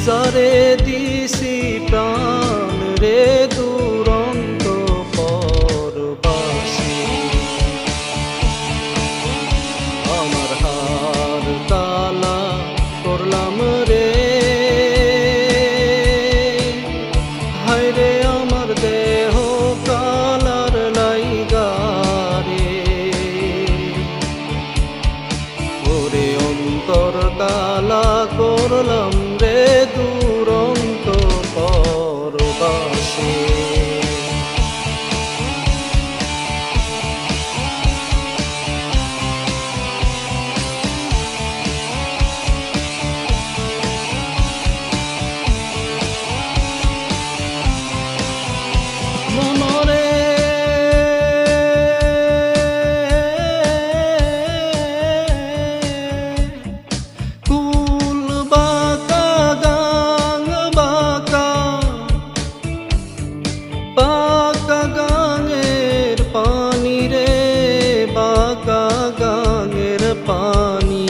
যারে দিছি প্রাণ রে দুরন্ত পরবাসী, আমার হার তালা করলাম রে, হায়রে আমার দেহ কালার লাইগারে, ওরে অন্তর কালা করলাম রে দুরন্ত পরবাসী। বাঁকা গাঙের পানি রে, বাঁকা গাঙের পানি,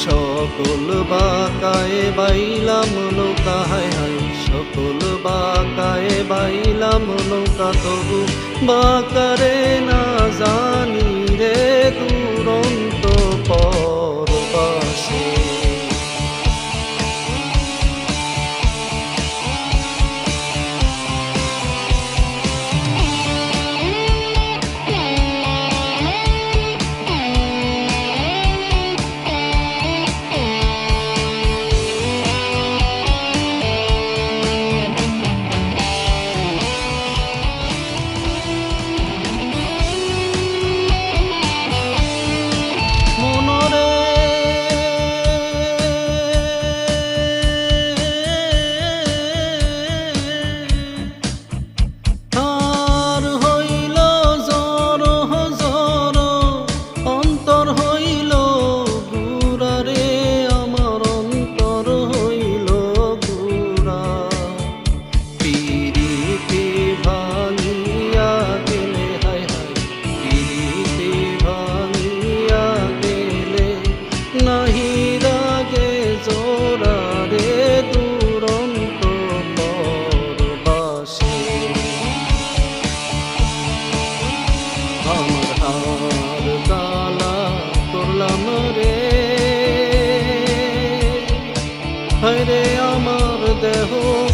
সকল বাঁকায় বাইলাম নৌকা, হায় হায় সকল বাঁকায় বাইলাম নৌকা, তবু বাঁকারে না জানি রে দুরন্ত পরবাসী। হায়রে আমার দেহ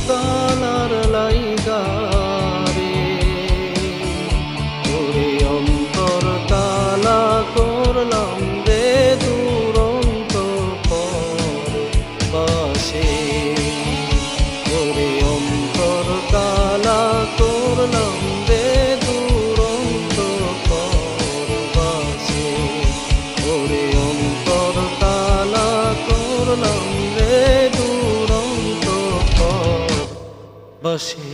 কালার লাইগারে, ওরে অন্তর কালা করলাম রে দুরন্ত পরবাসী, ওরে অন্তর কালা করলাম রে দুরন্ত পরবাসী, ওরে অন্তর কালা করলাম রে দুরন্ত পরবাসী।